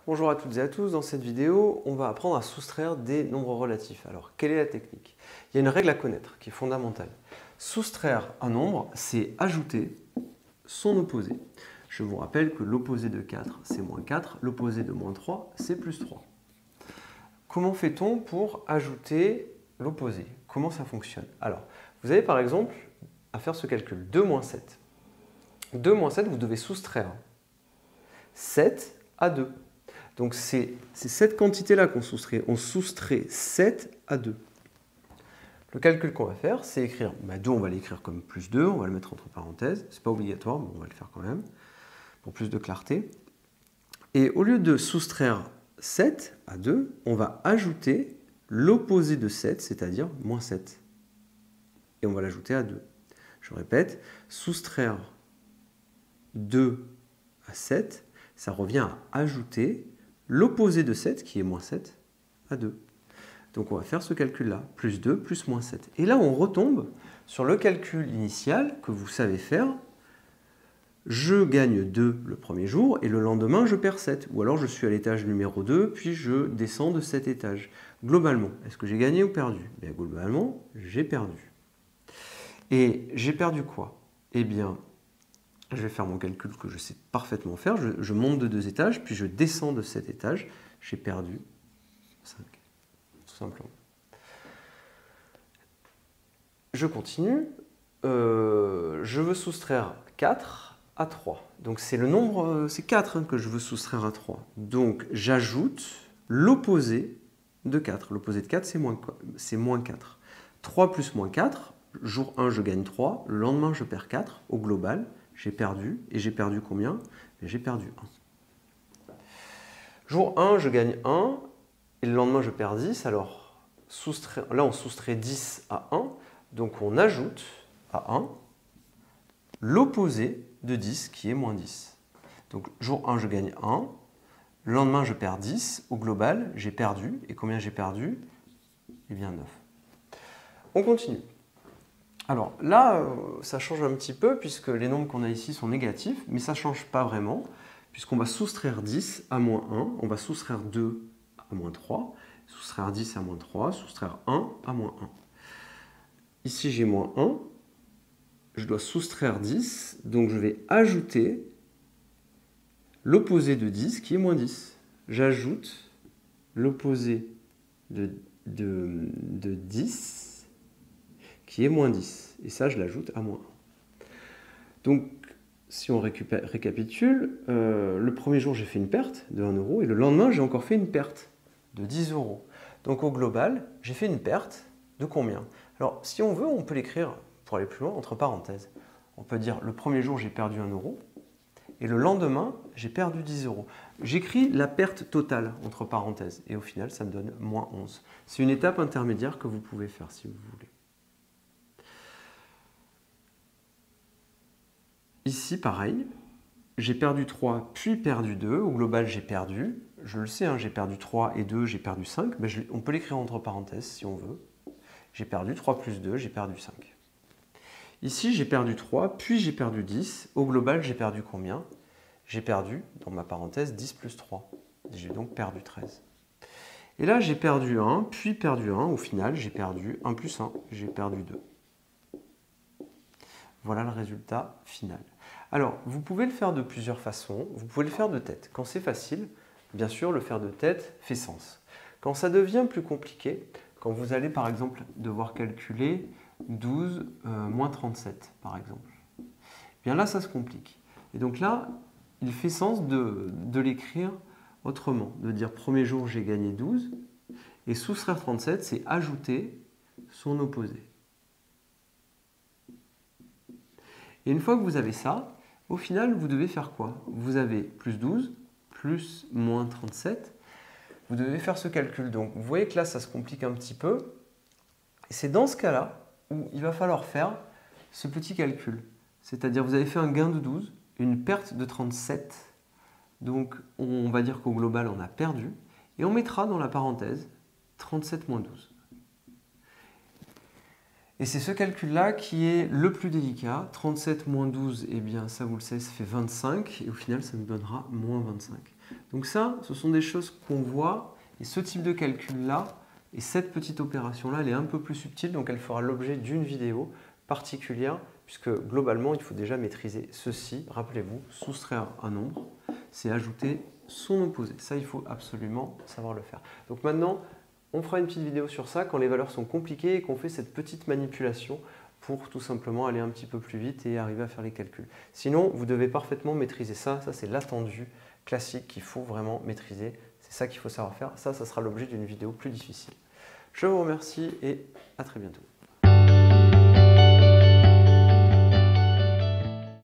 Bonjour à toutes et à tous, dans cette vidéo, on va apprendre à soustraire des nombres relatifs. Alors, quelle est la technique? Il y a une règle à connaître qui est fondamentale. Soustraire un nombre, c'est ajouter son opposé. Je vous rappelle que l'opposé de 4, c'est moins 4, l'opposé de moins 3, c'est plus 3. Comment fait-on pour ajouter l'opposé? Comment ça fonctionne? Alors, vous avez par exemple à faire ce calcul, 2 moins 7. 2 moins 7, vous devez soustraire 7 à 2. Donc c'est cette quantité-là qu'on soustrait. On soustrait 7 à 2. Le calcul qu'on va faire, c'est écrire, 2 on va l'écrire comme plus 2, on va le mettre entre parenthèses. Ce n'est pas obligatoire, mais on va le faire quand même, pour plus de clarté. Et au lieu de soustraire 7 à 2, on va ajouter l'opposé de 7, c'est-à-dire moins 7. Et on va l'ajouter à 2. Je répète, soustraire 2 à 7, ça revient à ajouter l'opposé de 7, qui est moins 7, à 2. Donc on va faire ce calcul-là, plus 2 plus moins 7. Et là, on retombe sur le calcul initial que vous savez faire. Je gagne 2 le premier jour et le lendemain, je perds 7. Ou alors je suis à l'étage numéro 2, puis je descends de cet étage. Globalement, est-ce que j'ai gagné ou perdu? Bien, globalement, j'ai perdu. Et j'ai perdu quoi? Eh bien, je vais faire mon calcul que je sais parfaitement faire. Je monte de 2 étages, puis je descends de cet étage. J'ai perdu 5, tout simplement. Je continue. Je veux soustraire 4 à 3. Donc c'est le nombre, c'est 4 que je veux soustraire à 3. Donc j'ajoute l'opposé de 4. L'opposé de 4, c'est moins 4. 3 plus moins 4, jour 1, je gagne 3. Le lendemain, je perds 4. Au global, j'ai perdu. Et j'ai perdu combien? J'ai perdu 1. Jour 1, je gagne 1. Et le lendemain, je perds 10. Alors, là, on soustrait 10 à 1. Donc, on ajoute à 1 l'opposé de 10, qui est moins 10. Donc, jour 1, je gagne 1. Le lendemain, je perds 10. Au global, j'ai perdu. Et combien j'ai perdu? Eh bien, 9. On continue. Alors là, ça change un petit peu puisque les nombres qu'on a ici sont négatifs, mais ça ne change pas vraiment puisqu'on va soustraire 10 à moins 1, on va soustraire 2 à moins 3, soustraire 10 à moins 3, soustraire 1 à moins 1. Ici, j'ai moins 1, je dois soustraire 10, donc je vais ajouter l'opposé de 10 qui est moins 10. J'ajoute l'opposé de 10 qui est moins 10. Et ça, je l'ajoute à moins 1. Donc, si on récapitule, le premier jour, j'ai fait une perte de 1 euro et le lendemain, j'ai encore fait une perte de 10 euros. Donc, au global, j'ai fait une perte de combien? Alors, si on veut, on peut l'écrire, pour aller plus loin, entre parenthèses. On peut dire, le premier jour, j'ai perdu 1 euro et le lendemain, j'ai perdu 10 euros. J'écris la perte totale, entre parenthèses, et au final, ça me donne moins 11. C'est une étape intermédiaire que vous pouvez faire si vous voulez. Ici, pareil, j'ai perdu 3, puis perdu 2. Au global, j'ai perdu. Je le sais, hein, j'ai perdu 3 et 2, j'ai perdu 5. Mais on peut l'écrire entre parenthèses si on veut. J'ai perdu 3 plus 2, j'ai perdu 5. Ici, j'ai perdu 3, puis j'ai perdu 10. Au global, j'ai perdu combien? J'ai perdu, dans ma parenthèse, 10 plus 3. J'ai donc perdu 13. Et là, j'ai perdu 1, puis perdu 1. Au final, j'ai perdu 1 plus 1. J'ai perdu 2. Voilà le résultat final. Alors, vous pouvez le faire de plusieurs façons. Vous pouvez le faire de tête. Quand c'est facile, bien sûr, le faire de tête fait sens. Quand ça devient plus compliqué, quand vous allez par exemple devoir calculer 12 moins 37, par exemple, bien là, ça se complique. Et donc là, il fait sens de l'écrire autrement, de dire premier jour, j'ai gagné 12, et soustraire 37, c'est ajouter son opposé. Et une fois que vous avez ça, au final, vous devez faire quoi? Vous avez plus 12, plus moins 37. Vous devez faire ce calcul. Donc, vous voyez que là, ça se complique un petit peu. Et c'est dans ce cas-là où il va falloir faire ce petit calcul. C'est-à-dire, vous avez fait un gain de 12, une perte de 37. Donc, on va dire qu'au global, on a perdu. Et on mettra dans la parenthèse 37 moins 12. Et c'est ce calcul-là qui est le plus délicat. 37 moins 12, eh bien, ça vous le savez, ça fait 25. Et au final, ça nous donnera moins 25. Donc ça, ce sont des choses qu'on voit, et ce type de calcul-là, et cette petite opération-là, elle est un peu plus subtile, donc elle fera l'objet d'une vidéo particulière, puisque globalement, il faut déjà maîtriser ceci. Rappelez-vous, soustraire un nombre, c'est ajouter son opposé. Ça, il faut absolument savoir le faire. Donc maintenant, on fera une petite vidéo sur ça quand les valeurs sont compliquées et qu'on fait cette petite manipulation pour tout simplement aller un petit peu plus vite et arriver à faire les calculs. Sinon, vous devez parfaitement maîtriser ça. Ça, c'est l'attendu classique qu'il faut vraiment maîtriser. C'est ça qu'il faut savoir faire. Ça sera l'objet d'une vidéo plus difficile. Je vous remercie et à très bientôt.